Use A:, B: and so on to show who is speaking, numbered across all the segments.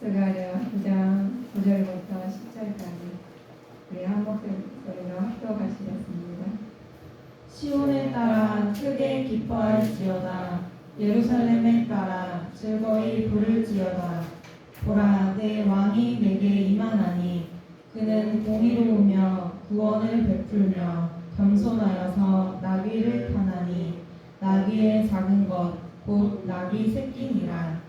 A: 스가랴 9장 9절부터 10절까지 우리 한 목소리로 합독하시겠습니다.
B: 시온에 따라 크게 기뻐할지어다. 예루살렘에 따라 즐거이 부를지어다. 보라, 내 왕이 내게 임하나니 그는 공의로우며 구원을 베풀며 겸손하여서 나귀를 타나니 나귀의 작은 것 곧 나귀 새끼니라.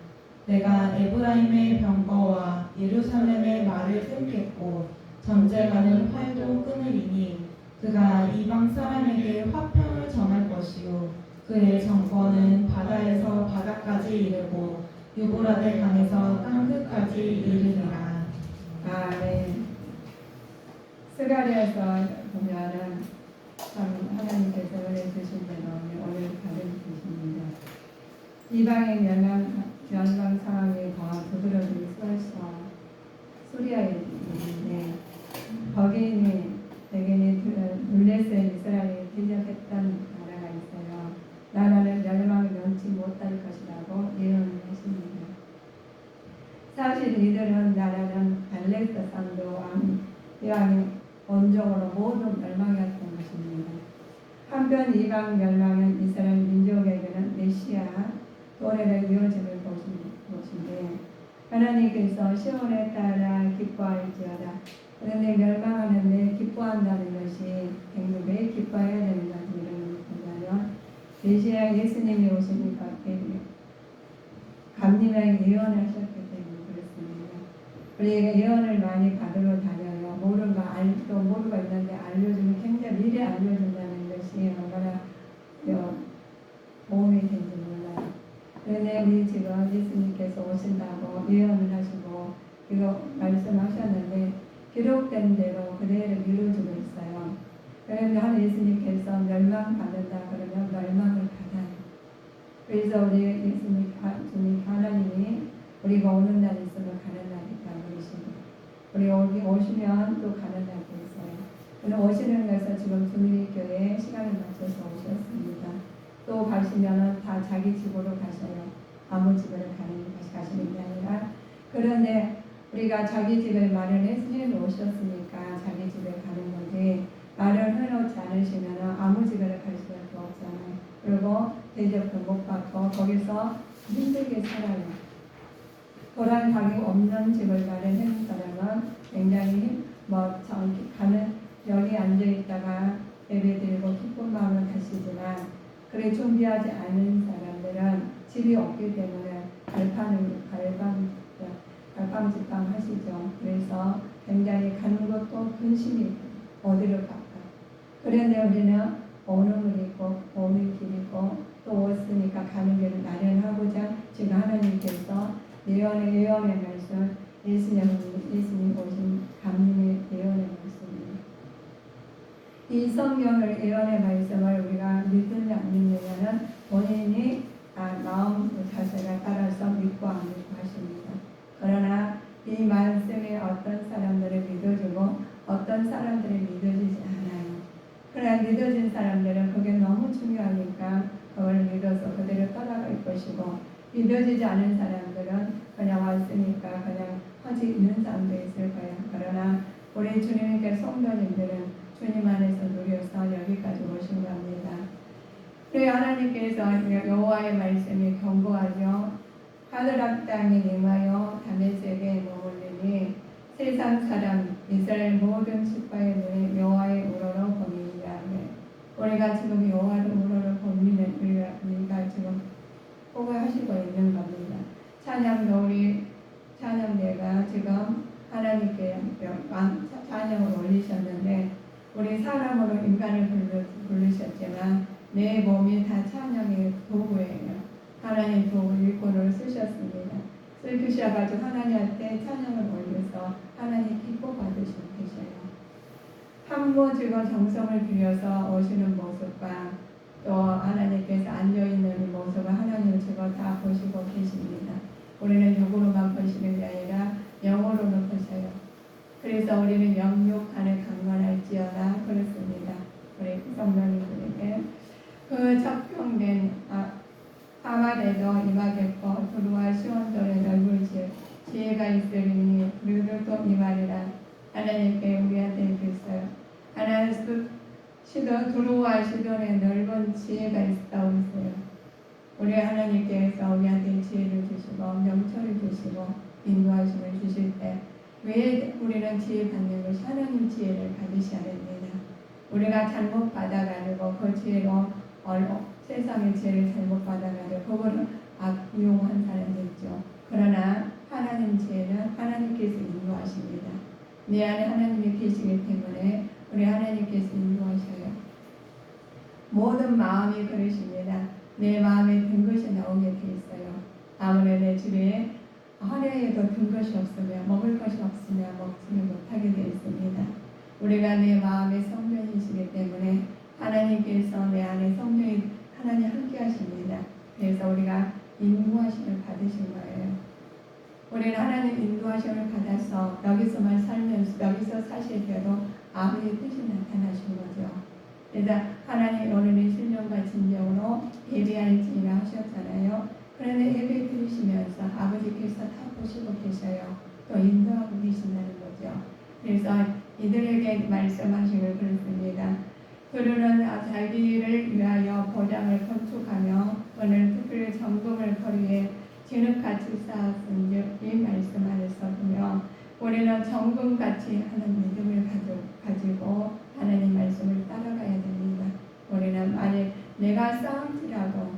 B: 내가 에브라임의 병거와 예루살렘의 말을 끊겠고 전쟁하는 활도 끊으리니 그가 이방 사람에게 화평을 전할 것이요 그의 정권은 바다에서 바다까지 이르고 유브라데 강에서 땅끝까지 이르리라.
A: 아멘. 스가랴에서 보면은 참 하나님께서 은혜 주신 대로 오늘 받은 주십니다. 이방의 멸망 상황이 더 두드러진 소리아에 있는데 거기니 대개니 둘레셋 이스라엘이 대적했던 나라가 있어요. 나라는 멸망을 면치 못할 것이라고 예언을 하십니다. 사실 이들은 나라는 알렉산더 왕이 원적으로 모두 멸망이었던 것입니다. 한편 이방 멸망은 이스라엘 민족에게는 메시아 도래를 이어짐을 보신데 하나님께서 시온에 따라 기뻐할지어다. 그런데 멸망하는데 기뻐한다는 것이 왜 기뻐해야 되는가 이런 보자면 메시아 예수님이 오시니까 감림하게 예언하셨기 때문에 그렇습니다. 우리가 예언을 많이 받으러 다녀요. 모르는 거 또 모르고 있는데 알려주면 굉장히 미리 알려준다는 것이 얼마나 도움이 된지 몰라요. 그런데 우리 지금 예수님께서 오신다고 예언을 하시고 이거 말씀하셨는데 기록된 대로 그대로 이루어지고 있어요. 그런데 하나님 예수님께서 멸망받는다 그러면 멸망을 받아요. 그래서 우리 예수님 주님 하나님이 우리가 오는 날이 있으면 가는 날이 있다고 그러시고 우리 여기 오시면 또 가는 날이 있어요. 그럼 오시는 것은 지금 주님의 교회에 시간을 맞춰서 오셨습니다. 또 가시면은 다 자기 집으로 가셔요. 아무 집으로 가시는 게 아니라 그런데 우리가 자기 집에 마련해 오셨으니까 자기 집에 가는 거지 마련해 놓지 않으시면 아무 집에 갈 수밖에 없잖아요. 그리고 대접도 못 받고 거기서 힘들게 살아요. 도란 가격 없는 집을 마련한 사람은 굉장히 여기 앉아 있다가 예배드리고 기쁜 마음을 가시지만 그래 준비하지 않은 사람들은 집이 없기 때문에 갈팡질팡 하시죠. 그래서 굉장히 가는 것도 근심이 어디로 갈까. 그런데 우리는 오는 길 있고 오는 길 있고 또 왔으니까 가는 길을 마련하고자 지금 하나님께서 예언의 말씀 예수님 보신 감림의 예언의 말씀입니다. 이 성경을 예언의 말씀을 우리가 믿느냐 안 믿느냐는 본인이 마음 자세가 따라서 믿고 안 믿고 하십니다. 그러나 이 말씀이 어떤 사람들을 믿어주고 어떤 사람들을 믿어주지 않아요. 그러나 믿어진 사람들은 그게 너무 중요하니까 그걸 믿어서 그대로 따라갈 것이고 믿어지지 않은 사람들은 그냥 왔으니까 그냥 허지 있는 사람도 있을 거예요. 그러나 우리 주님께 성도님들은 주님 안에서 누려서 여기까지 오신 겁니다. 그리고 하나님께서 여호와의 말씀이 견고하죠. 하늘악 땅에 임하여 다메섹에 머물리니 세상 사람 이스라엘 모든 지파의 눈에 여호와의 우러러 범이니라. 우리가 지금 여호와의 우러러 범이는 우리가 지금 포괄하시고 있는 겁니다. 찬양도 우리 찬양대가 지금 하나님께 찬양을 올리셨는데 우리 사람으로 인간을 부르셨지만 내 몸이 다 찬양의 도구예요. 하나님 도구 일꾼으로 쓰셨습니다. 쓰셔가지고 하나님한테 찬양을 올려서 하나님 기뻐 받으시고 계셔요. 한모 지금 정성을 들여서 오시는 모습과 또 하나님께서 앉아있는 모습을 하나님은 지금 다 보시고 계십니다. 우리는 육으로만 보시는 게 아니라 영으로는 보셔요. 그래서 우리는 영육간에 강건할지어다 그렇습니다. 우리 성도님들에게 그 적용된 하말에도 임하겠고 두루와 시온돌의 넓은 지혜 지혜가 있으리니 우리도 또 이 말이라. 하나님께 우리한테 주세요. 하나님 두루와 시돈에 넓은 지혜가 있사오세요. 우리 하나님께서 우리한테 지혜를 주시고 명철을 주시고 인도하심을 주실 때 왜 우리는 지혜 받는 것이 하나님 지혜를 받으셔야 됩니다. 우리가 잘못 받아가지고 그 지혜로 세상의 지혜를 잘못 받아가지고 그거를 악용한 사람도 있죠. 그러나 하나님 지혜는 하나님께서 인도하십니다. 내 안에 하나님이 계시기 때문에 우리 하나님께서 인도하셔요. 모든 마음이 그러십니다. 내 마음에 든 것이 나오게 돼 있어요. 아무래도 내 집에 하루에도 든 것이 없으면 먹을 것이 없으면 먹지를 못하게 되어 있습니다. 우리가 내 마음의 성령이시기 때문에 하나님께서 내 안에 성령이 하나님 함께 하십니다. 그래서 우리가 인도하심을 받으신 거예요. 우리는 하나님 인도하심을 받아서 여기서만 살면서 여기서 사실 때도 아버지의 뜻이 나타나신 거죠. 그래서 하나님 오늘의 신령과 진정으로 예배할지니라 하셨잖아요. 그런데 예배 드리시면서 아버지께서 다 보시고 계셔요. 또 인도하고 계신다는 거죠. 그래서 이들에게 말씀하시길 그렇습니다. 그들은 자기를 위하여 보장을 건축하며 오늘 특별히 정금을 거리에 진흙같이 쌓았은즉 이 말씀 안에서 보며 우리는 정금같이 하는 믿음을 가지고 하나님 말씀을 따라가야 됩니다. 우리는 만약 내가 싸울지라도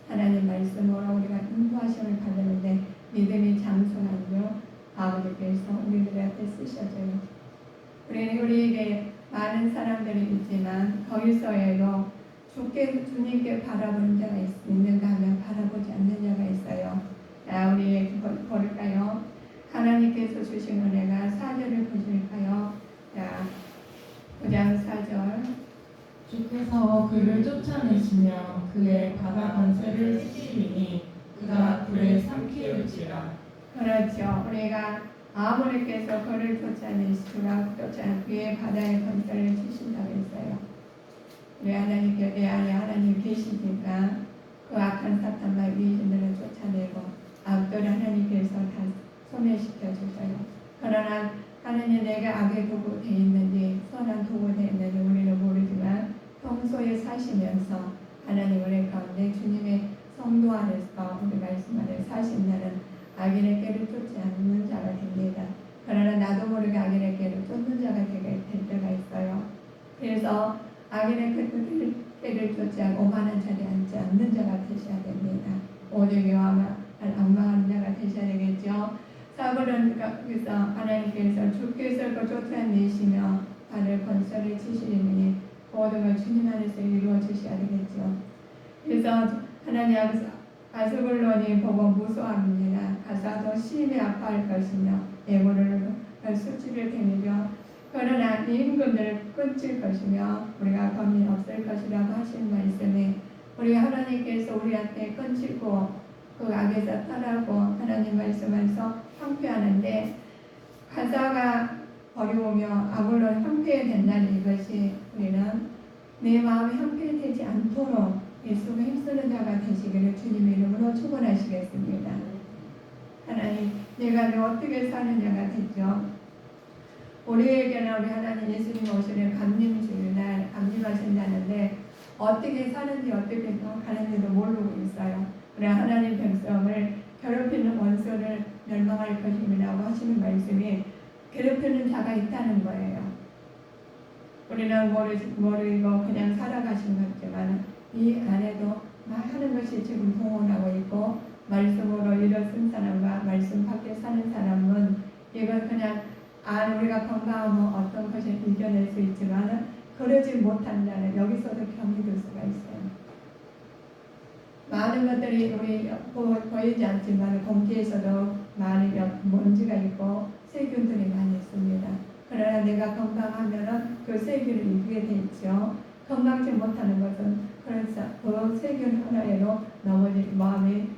A: 하나님 말씀으로 우리가 인도하심을 받았는데 믿음이 장성한죠. 아버지께서 우리들한테 쓰셔져요. 우리에게 많은 사람들이 있지만 거기서에도 주님께 바라보는 자가 있는가 하면 바라보지 않는 자가 있어요. 우리 볼까요? 하나님께서 주신 은혜가 4절을 보실까요? 9장 4절.
B: 주께서 그를 쫓아내시며 그의 바다 권세를 치시리니 그가 불에 삼키울지라.
A: 그렇죠. 우리가 아버지께서 그를 쫓아내시라 그의 바다의 권세를 치신다고 했어요. 우리 하나님께 내 안에 하나님 계시니까 그 악한 사탄과 위신들을 쫓아내고 악들을 하나님께서 다 소멸시켜 주셔요. 그러나 하나님 내가 악의 도구 돼 있는지 선한 도구 돼 있는지 우리는 모르지만 평소에 사시면서 하나님 우리 가운데 주님의 성도 안에서 우리 말씀 안에 사신다는 악인의 깨를 쫓지 않는 자가 됩니다. 그러나 나도 모르게 악인의 깨를 쫓는 자가 될 때가 있어요. 그래서 악인의 깨를 쫓지 않고 오만한 자리에 앉지 않는 자가 되셔야 됩니다. 오직이와 악망하는 자가 되셔야 되겠죠. 사고는 그래서 하나님께서 주께서 그 쫓아내시며 하늘 권세를 치시리니 모든 걸 주님 안에서 이루어 주셔야 되겠죠. 그래서 하나님 가스불론이 보고 무서워합니다. 가사도 심히 아파할 것이며 예고를 수치를 행이죠. 그러나 임금들을 끊칠 것이며 우리가 검이 없을 것이라고 하신 말씀에 우리 하나님께서 우리한테 끊치고 그 악에서 떠나고 하나님 말씀에서 황폐하는데 가사가 어려우며 아물론 황폐된다는 이것이 우리는 내 마음이 황폐되지 않도록 예수가 힘쓰는 자가 되시기를 주님의 이름으로 축원하시겠습니다. 하나님, 내가 어떻게 사느냐가 됐죠. 우리에게는 우리 하나님 예수님 오시는 감림주일날 감림하신다는데 어떻게 사는지 어떻게 가는지도 모르고 있어요. 우리 하나님 백성을 괴롭히는 원수를 멸망할 것임이라고 하시는 말씀이 괴롭히는 자가 있다는 거예요. 우리는 모르고 그냥 살아가신 거지만 이 안에도 많은 것이 지금 동원하고 있고 말씀으로 일어선 사람과 말씀 밖에 사는 사람은 이건 그냥 우리가 건강하면 어떤 것을 이겨낼 수 있지만 그러지 못한다는 여기서도 경이 들 수가 있어요. 많은 것들이 우리 보이지 않지만 공기에서도 많이 먼지가 있고 세균들이 많이 있습니다. 그러나 내가 건강하면 그 세균을 이기게 돼 있죠. 건강치 못하는 것은 그래서 그 세균 하나에도 넘어질 마음이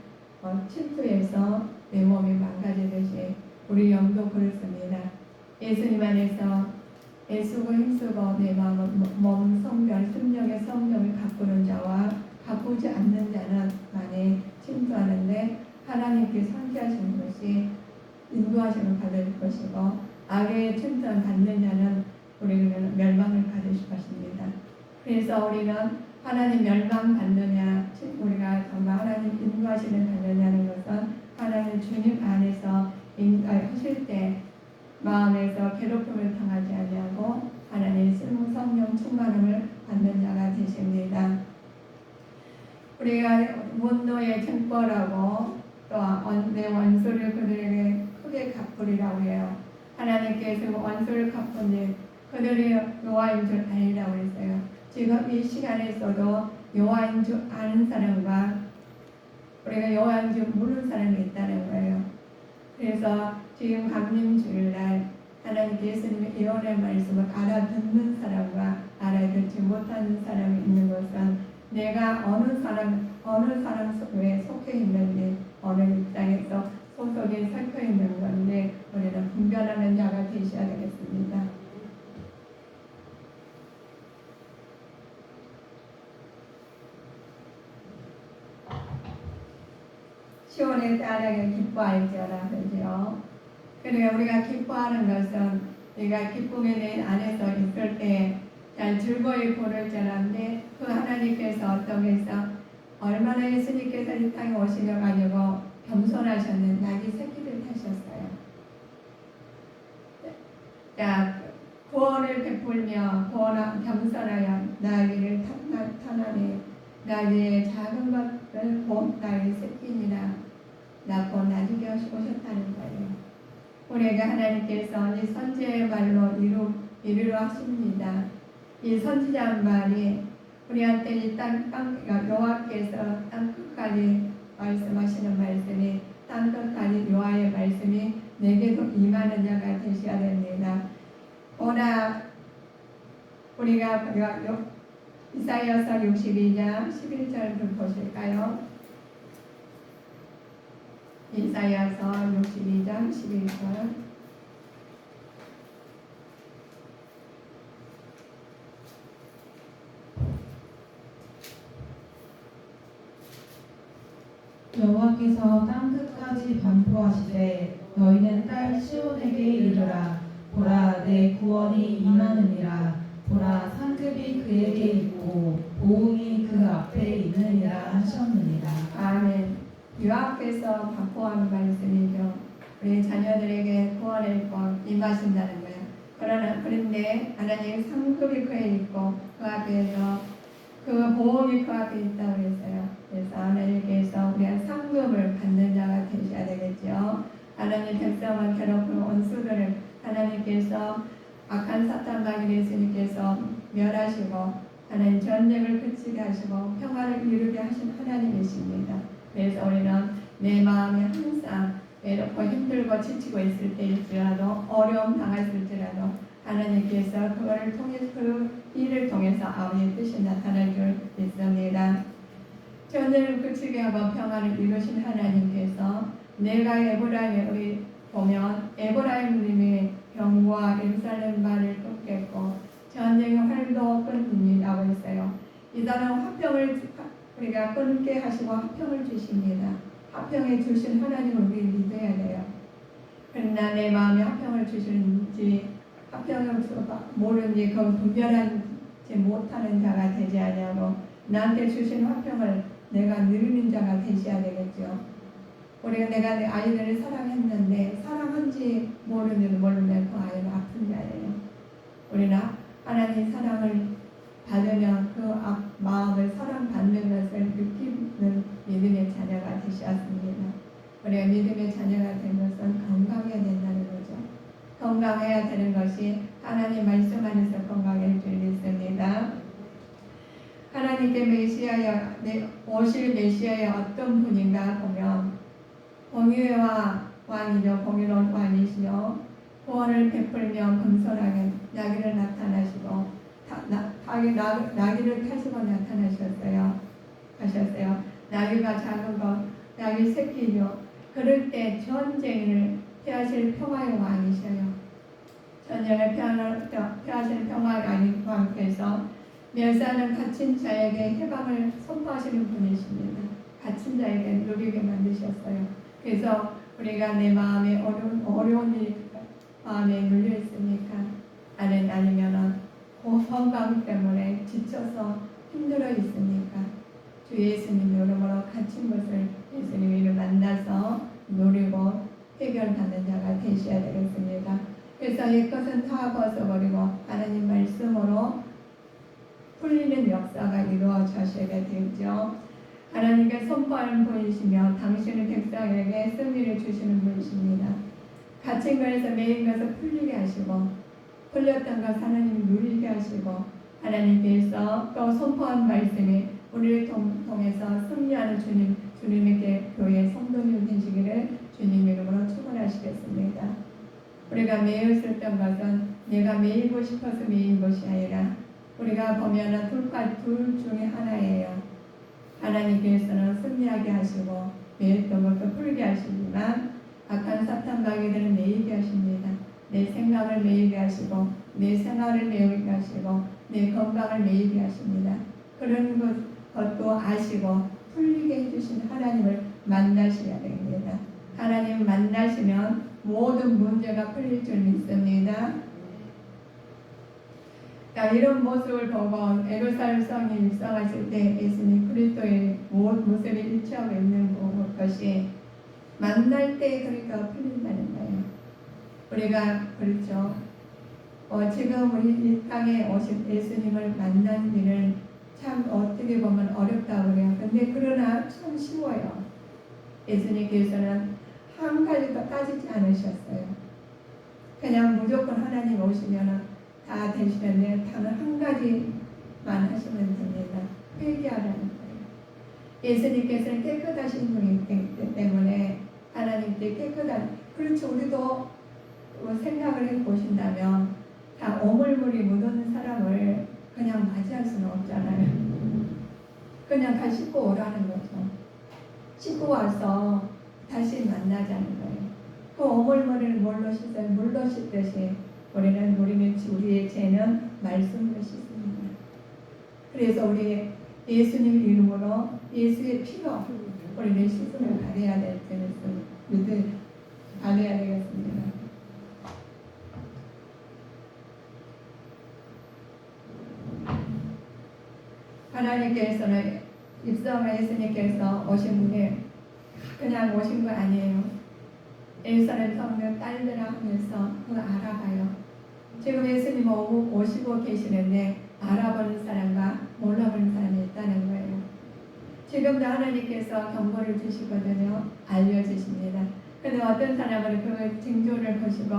A: 침투해서 내 몸이 망가지듯이 우리 영도 그렇습니다. 예수님 안에서 애쓰고 힘쓰고 내 몸 성별, 심령의 성령을 가꾸는 자와 가꾸지 않는 자는 많이 침투하는데 하나님께서 함께 하시는 것이 인도하심을 받을 것이고 악의 칭찬 받는 자는 우리는 멸망을 받으실 것입니다. 그래서 우리는 하나님 멸망 받느냐, 우리가 정말 하나님 인도하심을 받느냐는 것은 하나님 주님 안에서 하실 때 마음에서 괴롭힘을 당하지 아니하고 하나님 성령 충만함을 받는 자가 되십니다. 우리가 문노의 징벌하고 또 내 원수를 그들에게 크게 갚으리라고 해요. 하나님께서 원수를 갚으니 그들이 여호와인 줄 알리라고 했어요. 지금 이 시간에서도 여호와인 줄 아는 사람과 우리가 여호와인 줄 모르는 사람이 있다는 거예요. 그래서 지금 강림 주일날 하나님 예수님의 예언의 말씀을 알아듣는 사람과 알아듣지 못하는 사람이 있는 것은 내가 어느 사람 속에 속해 있는지 어느 입장에서 소속에 섞여 있는 건지 우리는 분별하는 자가 되셔야 되겠습니다. 시온의 딸에게 기뻐할지어라 그러죠. 그러니까 우리가 기뻐하는 것은 우리가 기쁨에 내 안에서 있을 때 잘 즐거이 부를 줄 알았는데 그 하나님께서 어떤 해서 얼마나 예수님께서 이 땅에 오시려 가지고 겸손하셨는데 나귀 새끼를 타셨어요. 자, 구원을 베풀며 겸손하여 나귀를 타나니 나귀의 작은 것을 나귀 새끼니라 낳고 나중에 오셨다는 거예요. 우리가 하나님께서 이 선지자의 말로 이루려 하십니다. 이 선지자 말이 우리한테 이 여호와께서 땅 끝까지 말씀하시는 말씀이 땅 끝까지 여호와의 말씀이 내게도 임하는 자가 되셔야 됩니다. 오늘 우리가 이사야서 62장 11절 좀 보실까요? 이사야서 62장 11절
B: 여호와께서 땅 끝까지 반포하시되 너희는 딸 시온에게 이르라. 보라, 내 구원이 임하느니라. 보라, 상급이 그에게 있고 보응이 그 앞에 있느니라 하셨느니라.
A: 아멘. 유아께서 반포하는 말씀이죠. 우리 자녀들에게 구원의 임하신다는 거예요. 그런데 하나님 상급이 그에 있고 그 앞에서 그 보험이 그 앞에 있다고 했어요. 그래서 하나님께서 우리가 상급을 받는 자가 되셔야 되겠죠. 하나님 백성을 괴롭히는 원수들을 하나님께서 악한 사탄 마귀 예수님께서 멸하시고 하나님 전쟁을 그치게 하시고 평화를 이루게 하신 하나님이십니다. 그래서 우리는 내 마음이 항상 외롭고 힘들고 지치고 있을 때일지라도 어려움 당했을지라도 하나님께서 그거를 통해서 그 일을 통해서 아버지의 뜻이 나타날 줄 믿습니다. 전쟁을 그치게 하고 평화를 이루신 하나님께서 내가 에브라임에 보면 에브라임님이 병과 예루살렘 말을 끊겠고 전쟁의 활도 끊으니라고 했어요. 이자는 화평을 우리가 끊게 하시고 화평을 주십니다. 화평에 주신 하나님을 우리 믿어야 돼요. 그러나 내 마음에 화평을 주시는지 화평을 모르는지 그 분별하지 못하는 자가 되지 아니하고 나한테 주신 화평을 내가 누리는 자가 되셔야 되겠죠. 우리가 내가 내 아이들을 사랑했는데 사랑한지 모르면 그 아이는 아픈 자예요. 우리는 하나님 사랑을 받으면 그 마음을 사랑받는 것을 느끼는 믿음의 자녀가 되셨습니다. 우리가 믿음의 자녀가 된 것은 건강해야 된다는 거죠. 건강해야 되는 것이 하나님 말씀 안에서 건강할 줄 믿습니다. 하나님께 오실 메시아야 어떤 분인가 보면 공의와 왕이죠. 공의로운 왕이시요 구원을 베풀며 겸손하게 나귀를 나타나시고 나귀를 타시고 나타나셨어요. 나귀가 작은 것, 나귀 새끼죠. 그럴 때 전쟁을 피하실 평화의 왕이셔요. 전쟁을 피하실 평화의 왕께서 멸사하는 갇힌 자에게 해방을 선포하시는 분이십니다. 갇힌 자에게 누리게 만드셨어요. 그래서 우리가 내 마음에 어려운 일이 마음에 눌려 있으니까 아니면은 건강 때문에 지쳐서 힘들어 있으니까 주 예수님 이름으로 갇힌 것을 예수님을 만나서 누리고 해결받는 자가 되셔야 되겠습니다. 그래서 옛것은 다 벗어버리고 하나님 말씀으로 풀리는 역사가 이루어져야 되죠. 하나님께 선포하는 분이시며 당신의 백성에게 승리를 주시는 분이십니다. 갇힌 것에서 매인 것을 풀리게 하시고 풀렸던 것 하나님이 누리게 하시고 하나님께서 또 선포한 말씀이 우리를 통해서 승리하는 주님에게 교회 성도님 되시기를 주님 이름으로 축원하시겠습니다. 우리가 매였었던 것은 내가 매이고 싶어서 매인 것이 아니라 우리가 보면은 둘 중에 하나예요. 하나님께서는 승리하게 하시고 매였던 것도 풀게 하시지만 악한 사탄 마귀들은 매이게 하십니다. 내 생각을 매이게 하시고 내 생활을 매이게 하시고 내 건강을 매이게 하십니다. 그런 것도 아시고 풀리게 해주신 하나님을 만나셔야 됩니다. 하나님 만나시면 모든 문제가 풀릴 줄 믿습니다. 이런 모습을 보고 예루살렘 성에 입성하실 때 예수님 그리스도의 모습을 일치하고 있는 것이 만날 때 그러니까 풀린다는 거예요. 우리가 그렇죠. 지금 우리 이 땅에 오신 예수님을 만난 일은 참 어떻게 보면 어렵다고 그래요. 근데 그러나 참 쉬워요. 예수님께서는 한 가지도 따지지 않으셨어요. 그냥 무조건 하나님 오시면 다 되시는데 단 한 가지만 하시면 됩니다. 회개하라는 거예요. 예수님께서는 깨끗하신 분이기 때문에 하나님께 깨끗한 그렇죠. 우리도 생각을 해보신다면 다 오물물이 묻은 사람을 그냥 맞이할 수는 없잖아요. 그냥 다 씻고 오라는 거죠. 씻고 와서 다시 만나자는 거예요. 그 오물물을 물로 씻어요. 물로 씻듯이 우리의 죄는 말씀으로 씻습니다. 그래서 우리 예수님 이름으로 예수의 피로 우리는 씻음을 받아야 될 것을 받아야 되겠습니다. 하나님께서는 입성한 예수님께서 오신 분이 그냥 오신 거 아니에요. 예루살렘 성을 딸들아 하면서 그걸 알아봐요. 지금 예수님 오시고 계시는데 알아보는 사람과 몰라보는 사람이 있다는 거예요. 지금도 하나님께서 경고를 주시거든요. 알려주십니다. 근데 어떤 사람은 그 징조를 보시고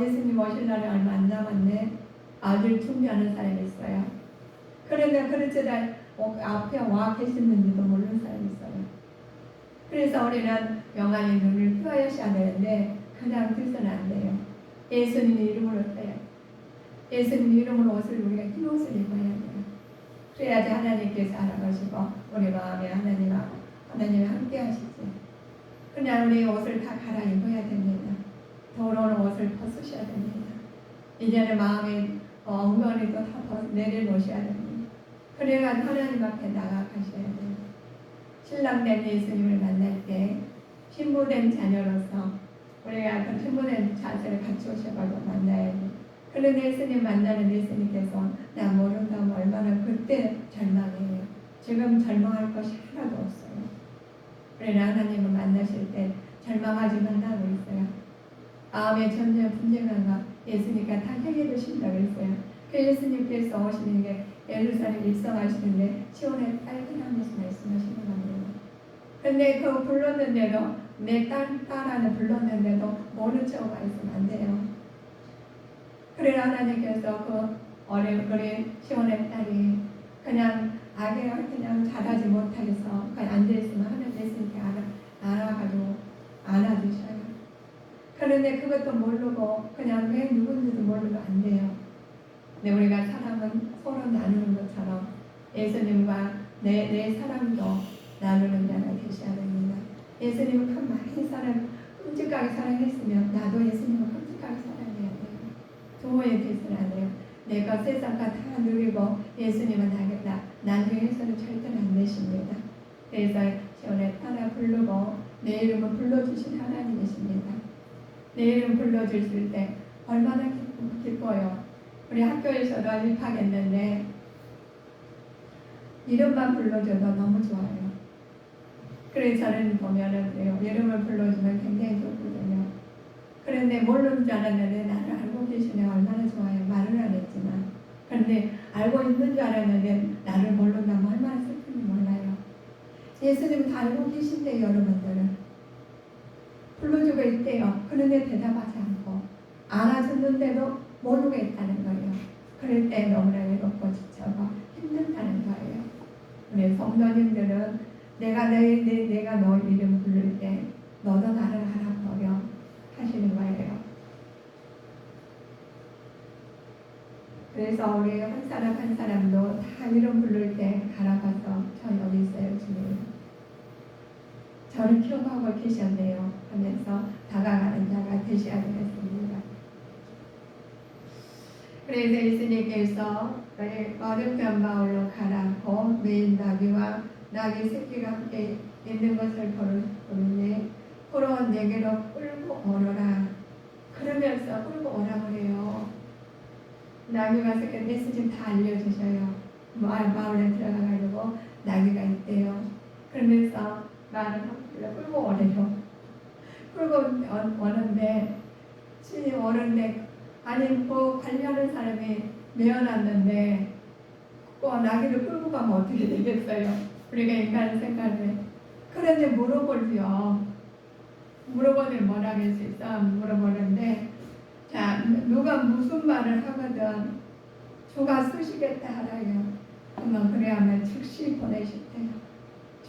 A: 예수님 오실 날이 얼마 안 남았네. 아들 준비하는 사람이 있어요. 그런데 그렇지 앞에 와 계시는지도 모르는 사람이 있어요. 그래서 우리는 영안의 눈을 뜨셔야 되는데 그냥 뜨서는 안 돼요. 예수님 이름으로 떠요. 예수님 이름으로 옷을 우리가 흰 옷을 입어야 돼요. 그래야지 하나님께서 알아보시고 우리 마음에 하나님 함께 하시지. 그냥 우리 옷을 다 갈아입어야 됩니다. 더러운 옷을 벗으셔야 됩니다. 이제는 마음에 엉덩이도 다 내려놓으셔야 됩니다. 그래가지고 하나님 앞에 나아가셔야 돼요. 신랑된 예수님을 만날 때 신부된 자녀로서 우리가 그 신부된 자세를 갖추셔가지고 만나야 돼요. 그런데 예수님 만나는 예수님께서 나 모른다면 얼마나 그때 절망해요. 지금 절망할 것이 하나도 없어요. 우리는 하나님을 만나실 때 절망하지 말라고 했어요. 마음의 전쟁 분쟁한 것 예수님과 다 해결해 주신다고 했어요. 그 예수님께서 오시는 게 예루살렘 입성하시는데 시온의 딸이라면서 말씀하시는 겁니다. 근데 그 불렀는데도 내 딸하는 불렀는데도 모른 척 있으면 안 돼요. 그래 하나님께서 그 어린 시온의 딸이 그냥 아기가 그냥 자라지 못하겠어 그냥 앉아있으면 하나님 예수님께 알아가지고 안아주셔요. 그런데 그것도 모르고 그냥 왜 누군지도 모르고 안 돼요. 근데 우리가 사랑은 서로 나누는 것처럼 예수님과 내 사랑도 나누는 자가 되셔야 됩니다. 예수님을 참 많이 끔찍하게 사랑했으면 나도 예수님을 끔찍하게 사랑해야 돼요. 도모에 대해서는 안 돼요. 내가 세상과 다 누리고 예수님은 나중에 해서는 절대로 안 되십니다. 그래서 시온의 딸아 부르고 내 이름을 불러주신 하나님이십니다. 내 이름 불러주실 때 얼마나 기뻐요. 우리 학교에서도 입학했는데 이름만 불러줘도 너무 좋아요. 그래서 저는 보면은 이름을 불러주면 굉장히 좋거든요. 그런데 모르는 줄 알았는데 나를 알고 계시네 얼마나 좋아요. 말은 안 했지만. 그런데 알고 있는 줄 알았는데 나를 모른다면 얼마나 슬픈지 몰라요. 예수님 다 알고 계신데요, 여러분들은. 불러주고 있대요. 그런데 대답하지 않고 알아듣는데도 모르고 있다는 거예요. 그럴 때 너무나 외롭고 지쳐서 힘들다는 거예요. 우리 성도님들은 내가 너 이름 부를 때 너도 나를 알아보려 하시는 거예요. 그래서 우리 한 사람 한 사람도 다 이름 부를 때 알아봐서 저 여기 있어요 주님. 저를 기억하고 계셨네요 하면서 다가가는 자가 되셔야 되겠습니다. 그래서 예수님께서 거듭난 마을로 가라고 매인 나귀와 나귀 새끼가 함께 있는 것을 보르니 포로원 내게로 끌고 오너라. 그러면서 끌고 오라 그래요. 나귀가 새끼 메시지 다 알려주셔요. 마을에 들어가가지고 나귀가 있대요. 그러면서 말을 끌고 오래요. 끌고 오는데 신이 오는데 아니 그 관리하는 사람이 메어놨는데 그 나귀를 끌고 가면 어떻게 되겠어요? 우리가 인간의 생각에. 그런데 물어보죠. 물어보면 뭐라고 할 수 있어? 물어보는데 자 누가 무슨 말을 하거든 주가 쓰시겠다 하라요. 그러면 그래야만 즉시 보내실대요.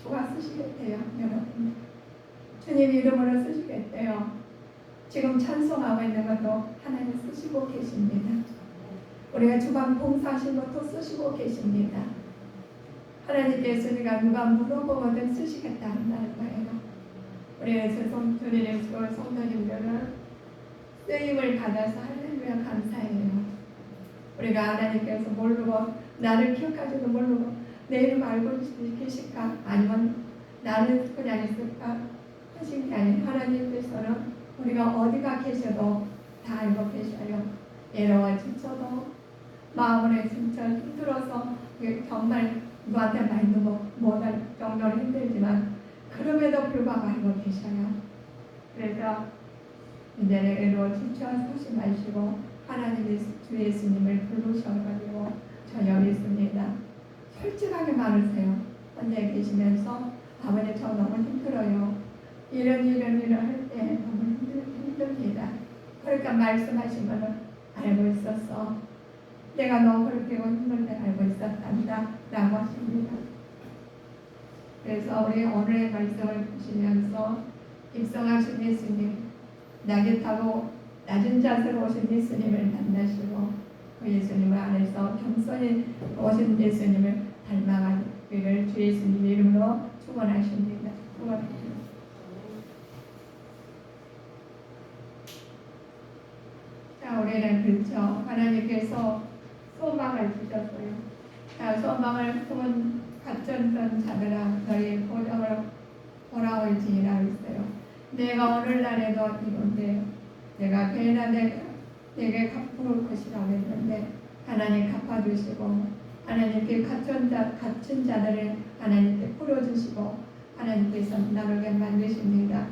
A: 주가 쓰시겠대요. 여러분 주님 이름으로 쓰시겠대요. 지금 찬송하고 있는 것도 하나님 쓰시고 계십니다. 우리가 주방 봉사하신 것도 쓰시고 계십니다. 하나님께서 우리가 누가 물어보거든 쓰시겠다 한다는 거예요. 우리 주님의 성도님들은 쓰임을 받아서 할렐루야 감사해요. 우리가 하나님께서 모르고 나를 기억하지도 모르고 내 이름 알고 계실까? 아니면 나는 그냥 있을까? 하신 게 아니라 하나님께서는 우리가 어디가 계셔도 다 알고 계셔요. 외로워 지쳐도 마음을 진짜 힘들어서 정말 누구한테 말도 못할 정도로 힘들지만 그럼에도 불구하고 알고 계셔요. 그래서 이제는 외로워 지쳐서 마시고 하나님의 주 예수님을 부르셔가지고 저 여기 있습니다. 솔직하게 말하세요. 혼자 계시면서 아버지 저 너무 힘들어요. 이런 할 때 너무 힘듭니다. 그러니까 말씀하신 거는 알고 있었어. 내가 너무 그렇게 힘들 때 알고 있었단다 라고 하십니다. 그래서 우리 오늘의 말씀을 보시면서 입성하신 예수님, 낙에 타고 낮은 자세로 오신 예수님을 만나시고 그 예수님 안에서 겸손히 오신 예수님을 닮아가기를 주 예수님 이름으로 축원하십니다. 축원합니다. 자, 우리는 그렇죠. 하나님께서 소망을 주셨어요. 자, 소망을 품은 갇혔던 자들아 너희 보정을 돌아올지니라 했어요. 내가 오늘날에도 이런데 내가 배나 내게 갚을 것이라고 했는데 하나님 갚아주시고 하나님께 갇힌 자들을 하나님께 풀어주시고 하나님께서 나누게 만드십니다.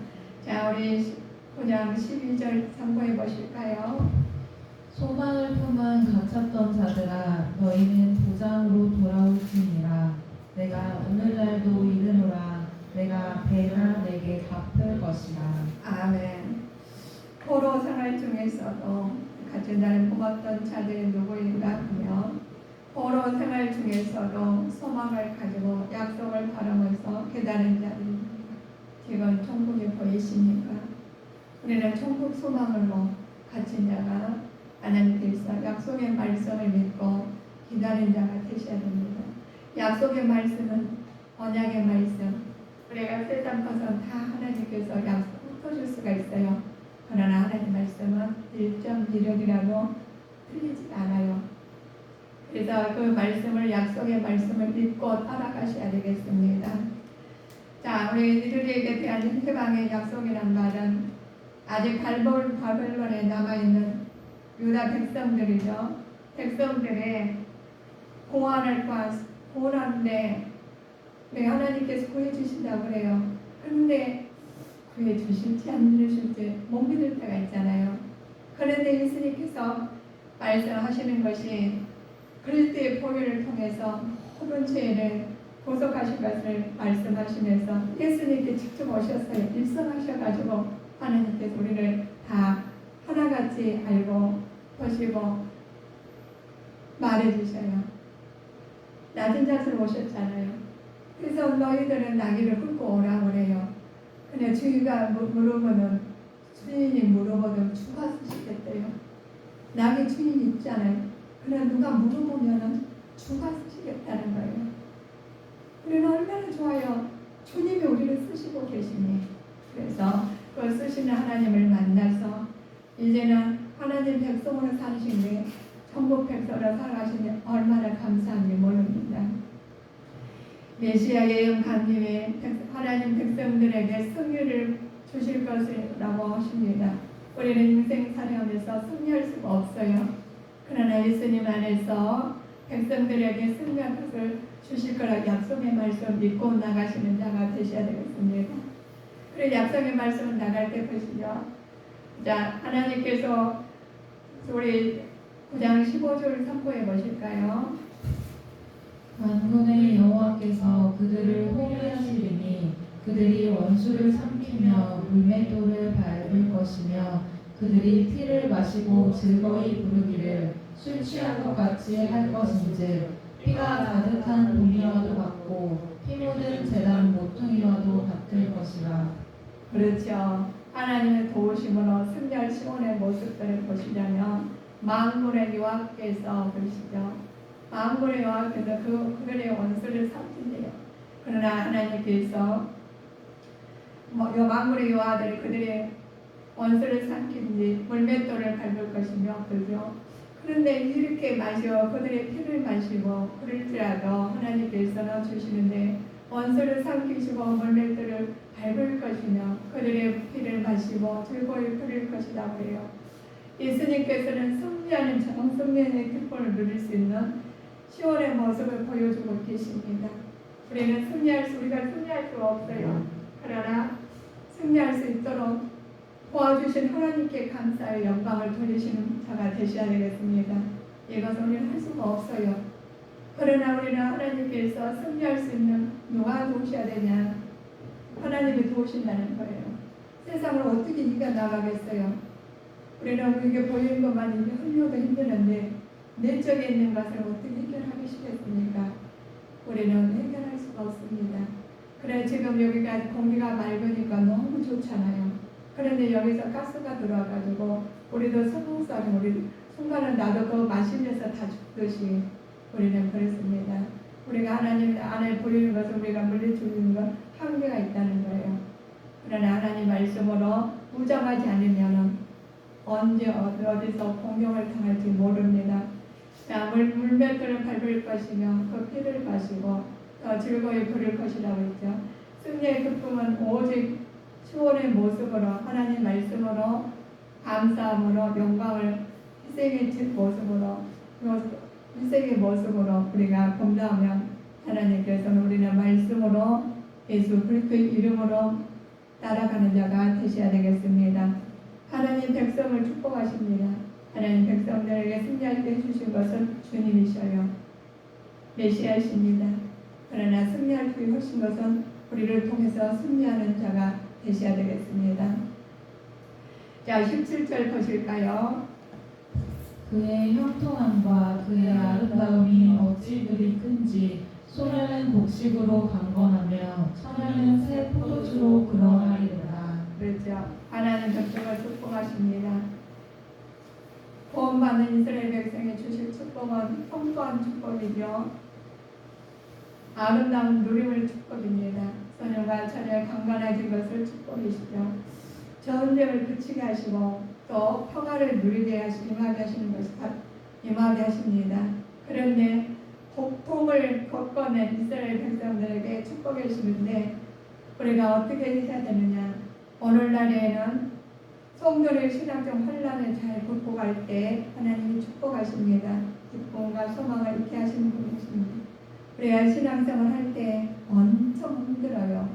A: 자, 우리 그냥 12절 참고해 보실까요?
B: 소망을 품은 갇혔던 자들아 너희는 도장으로 돌아올지니라. 내가 오늘날도 이르노라. 내가 배나 내게 갚을 것이라.
A: 아멘. 포로 생활 중에서도 같은 날을 뽑았던 자들이 누구인가 하면 포로 생활 중에서도 소망을 가지고 약속을 바라면서 기다리는 자들입니다. 지금 천국이 보이십니까? 우리는 천국 소망으로 갇힌 자가 하나님께서 약속의 말씀을 믿고 기다린 자가 되셔야 됩니다. 약속의 말씀은 언약의 말씀. 우리가 세상 것은 다 하나님께서 약속 흩어줄 수가 있어요. 그러나 하나님 말씀은 1.1억이라도 틀리지 않아요. 그래서 그 말씀을 약속의 말씀을 믿고 따라가셔야 되겠습니다. 자, 우리 이들에게 대한 해방의 약속이란 말은 아직 바벨론에 남아있는 유다 백성들이죠. 백성들의 고난인데 우리 하나님께서 구해주신다고 그래요. 그런데 구해주실지 안 주실지 못 믿을 때가 있잖아요. 그런데 예수님께서 말씀하시는 것이 그리스도의 보혈을 통해서 모든 죄를 보속하신 것을 말씀하시면서 예수님께 직접 오셨어요. 입성하셔가지고 하나님께서 우리를 다 하나같이 알고 보시고 말해주셔요. 낮은 자세로 오셨잖아요. 그래서 너희들은 나귀를 끌고 오라 그래요. 근데 주인가 물으면은 주인이 물어보면 주가 쓰시겠대요. 나귀 주인이 있잖아요. 그냥 누가 물어보면은 주가 쓰시겠다는 거예요. 우리는 얼마나 좋아요. 주님이 우리를 쓰시고 계시니. 그래서 그 쓰시는 하나님을 만나서 이제는 하나님 백성으로 사신 게 천국 백성으로 살아가시니 얼마나 감사한지 모릅니다. 메시아 예언 강림에 하나님 백성들에게 승리를 주실 것이라고 하십니다. 우리는 인생 살아가면서 승리할 수가 없어요. 그러나 예수님 안에서 백성들에게 승리할 것을 주실 거라 약속의 말씀 믿고 나가시는 자가 되셔야 되겠습니다. 그리고 약속의 말씀을 나갈 때 보시죠. 자, 하나님께서 우리 9장 15절 선포해 보실까요?
B: 만군의 여호와께서 그들을 호위하시리니 그들이 원수를 삼키며 물맷돌을 밟을 것이며 그들이 피를 마시고 즐거이 부르기를 술 취한 것 같이 할 것인즉 피가 가득한 동이와도 같고 피 묻은 제단 모퉁이와도 같을 것이라.
A: 그렇죠. 하나님의 도우심으로 승리할 시온의 모습들을 보시려면 만군의 여호와께서 그러시죠. 만군의 여호와께서 그들의 원수를 삼킨대요. 그러나 하나님께서 만군의 여호와들이 그들의 원수를 삼킨 뒤 물맷돌을 밟을 것이며 그죠. 그런데 이렇게 그들의 피를 마시고 그럴지라도 하나님께서는 주시는데 원수를 삼키시고 물맷돌을 밟을 것이며 그들의 피를 마시고 즐거이 부릴 것이라고 해요. 예수님께서는 승리하는 정승리의 기쁨을 누릴 수 있는 시온의 모습을 보여주고 계십니다. 우리가 승리할 수가 없어요. 그러나 승리할 수 있도록 도와주신 하나님께 감사의 영광을 돌리시는 자가 되셔야 되겠습니다. 이것은 우리는 할 수가 없어요. 그러나 우리는 하나님께서 승리할 수 있는 누가 도우셔야 되냐? 하나님이 도우신다는 거예요. 세상을 어떻게 이겨나가겠어요? 우리는 우리에게 보이는 것만 하려도 힘드는데 내적에 있는 것을 어떻게 해결하시겠습니까? 우리는 해결할 수가 없습니다. 그래 지금 여기가 공기가 맑으니까 너무 좋잖아요. 그런데 여기서 가스가 들어와가지고 우리도 성공사는 우리 순간은 나도 그거 마시면서 다 죽듯이 우리는 그렇습니다. 우리가 하나님 안에 보이는 것을 우리가 물리치는 건 한계가 있다는 거예요. 그러나 하나님 말씀으로 무장하지 않으면 언제 어디서 공격을 당할지 모릅니다. 자, 물맷돌을 밟을 것이며 그 피를 마시고 더 즐거이 부를 것이라고 했죠. 승리의 기쁨은 오직 시온의 모습으로 하나님 말씀으로 감사함으로 영광을 희생의 모습으로 우리가 범사하면 하나님께서는 우리는 말씀으로 예수 그리스도의 이름으로 따라가는 자가 되셔야 되겠습니다. 하나님 백성을 축복하십니다. 하나님 백성들에게 승리하게 해주신 것은 주님이셔요. 메시아이십니다. 그러나 승리할 수 있으신 것은 우리를 통해서 승리하는 자가 되셔야 되겠습니다. 자, 17절 보실까요?
B: 그의 형통함과 그의 아름다움이 어찌 그리 큰지 소년은 곡식으로 강건하며 처녀는 새 포도주로 그러하리로다.
A: 그렇죠. 하나님 백성을 축복하십니다. 구원받는 이스라엘 백성에 주실 축복은 풍부한 축복이죠. 아름다운 누림을 축복입니다. 소녀가 처녀에 강건해진 것을 축복이시죠. 전쟁을 그치게 하시고 또 평화를 누리게 임하게 하십니다. 그런데 폭풍을 겪어낸 이스라엘 백성들에게 축복해 주시는데 우리가 어떻게 해야 되느냐? 오늘날에는 성도의 신앙적 환란을 잘 극복할 때 하나님이 축복하십니다. 기쁨과 소망을 있게 하시는 분이십니다. 우리가 신앙생활 할 때 엄청 힘들어요.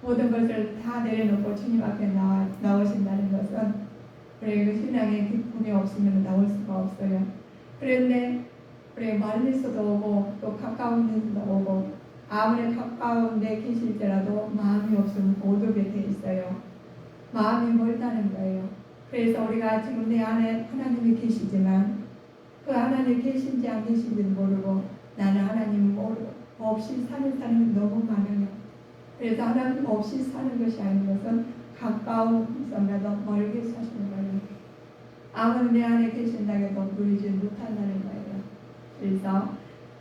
A: 모든 것을 다 내려놓고 주님 앞에 나오신다는 것은 우리가 신앙에 기쁨이 없으면 나올 수가 없어요. 그런데 우리 멀리서도 오고 또 가까운 데서도 오고 아무리 가까운 데 계실지라도 마음이 없으면 못 오게 돼 있어요. 마음이 멀다는 거예요. 그래서 우리가 지금 내 안에 하나님이 계시지만 그 하나님 계신지 안 계신지는 모르고 나는 하나님 없이 사는 사람이 너무 많아요. 그래서 하나님 없이 사는 것이 아닌 것은 가까운 곳보다도 멀게 사시는 거예요. 아무리 내 안에 계신다고 해도 누리지 못한다는 거예요. 그래서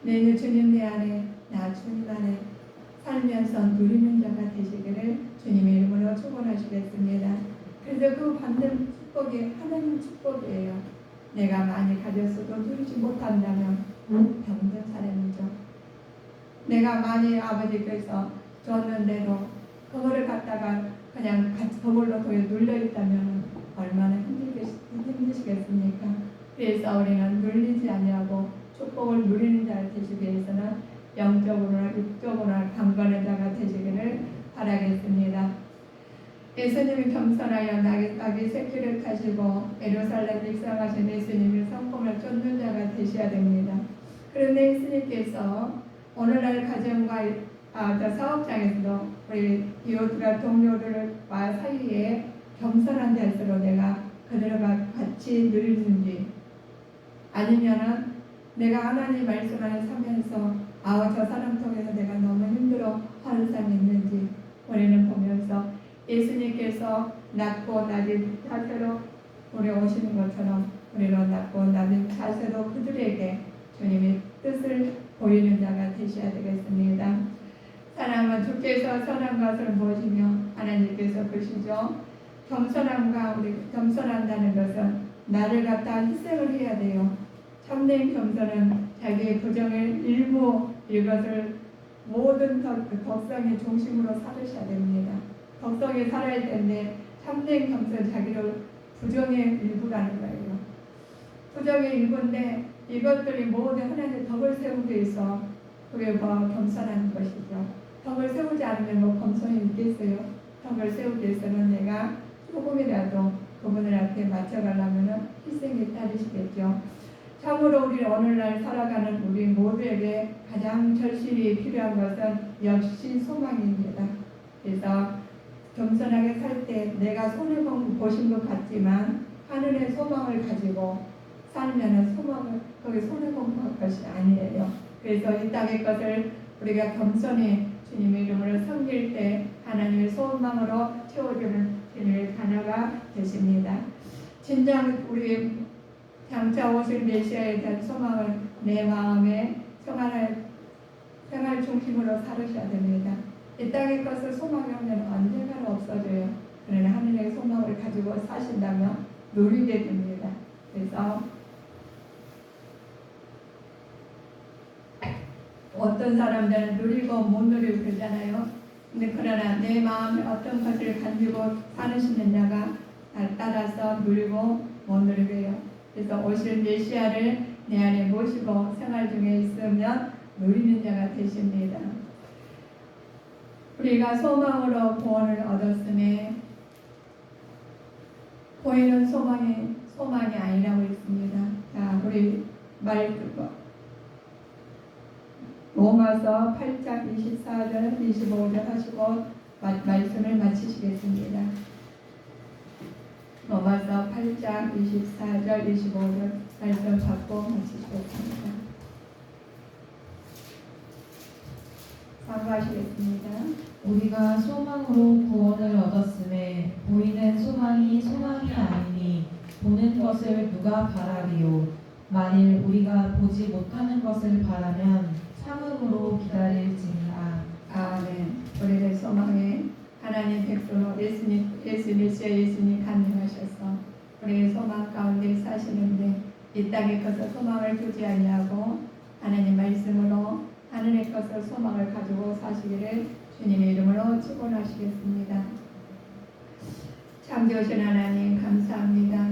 A: 내 주님 내 안에 나 주님 안에 살면서 누리는 자가 되시기를 주님의 이름으로 축원하시겠습니다. 그래서 그 받는 축복이 하나님 축복이에요. 내가 많이 가졌어도 누리지 못한다면 병든 사람이죠. 내가 많이 아버지께서 줬는데도 그거를 갖다가 그냥 그걸로 도에 눌려있다면 얼마나 힘드시겠습니까? 그래서 우리는 눌리지 아니하고 축복을 누리는 자가 되시기 위해서는 영적으로나 육적으로나 강건한 자가 되시기를 바라겠습니다. 예수님이 겸손하여 나귀 새끼를 타시고 예루살렘 입성하신 예수님이 성품을 쫓는 자가 되셔야 됩니다. 그런데 예수님께서 오늘날 가정과 사업장에서도 우리 이웃과 동료들과 사이에 겸손한 자세로 내가 그들과 같이 누리는지 아니면은 내가 하나님 말씀 안에 서면서 저 사람 통해서 내가 너무 힘들어 하는 사람이 있는지 우리는 보면서 예수님께서 낮고 낮은 자세로 우리 오시는 것처럼 우리로 낮고 낮은 자세로 그들에게 주님의 뜻을 보이는 자가 되셔야 되겠습니다. 사랑은 주께서 선한 것을 보시며 하나님께서 보시죠. 겸손한다는 것은 나를 갖다 희생을 해야 돼요. 참된 겸손은 자기의 부정의 일부 이것을 모든 덕성의 중심으로 살으셔야 됩니다. 덕성에 살아야 되는데 참된 겸손은 자기를 부정의 일부라는 거예요. 부정의 일부인데 이것들이 모두 하나님의 덕을 세우기 위해서 그게 겸손한 것이죠. 덕을 세우지 않으면 겸손이 있겠어요. 덕을 세우기 위해서는 내가 조금이라도 그분들한테 맞춰가려면 희생이 따르시겠죠. 참으로 우리 오늘날 살아가는 우리 모두에게 가장 절실히 필요한 것은 역시 소망입니다. 그래서 겸손하게 살 때 내가 손해본 보신 것 같지만 하늘의 소망을 가지고 살면은 거기 손해본 것이 아니에요. 그래서 이 땅의 것을 우리가 겸손히 주님의 이름으로 섬길 때 하나님의 소망으로 채워주는 주님의 자녀가 되십니다. 진정 우리 장차 오실 메시아에 대한 소망을 내 마음에 생활 중심으로 살으셔야 됩니다. 이 땅의 것을 소망하면 언젠가는 없어져요. 그러나 하늘의 소망을 가지고 사신다면 누리게 됩니다. 그래서 어떤 사람들은 누리고 못 누리고 그러잖아요. 근데 그러나 내 마음에 어떤 것을 가지고 사시는 자가 따라서 누리고 못 누리고 해요. 그래서 오실 메시아를 내 안에 모시고 생활 중에 있으면 누리는 자가 되십니다. 우리가 소망으로 구원을 얻었음에 보이는 소망이 아니라고 했습니다. 자, 우리 로마서 8장 24절 25절 하시고 말씀을 마치시겠습니다. 로마서 8장 24절 25절 말씀 받고 마치시겠습니다. 사과하시겠습니다.
B: 우리가 소망으로 구원을 얻었음에 보이는 소망이 아니니 보는 것을 누가 바라리요. 만일 우리가 보지 못하는 것을 바라면 참음으로 기다릴지니라.
A: 아멘. 우리의 소망에 하나님 백성으로 예수님 간증하셔서 우리의 소망 가운데 사시는데 이 땅의 것을 소망을 두지 아니하고 하나님 말씀으로 하늘의 것을 소망을 가지고 사시기를 주님의 이름으로 축원하시겠습니다. 참 좋으신 하나님 감사합니다.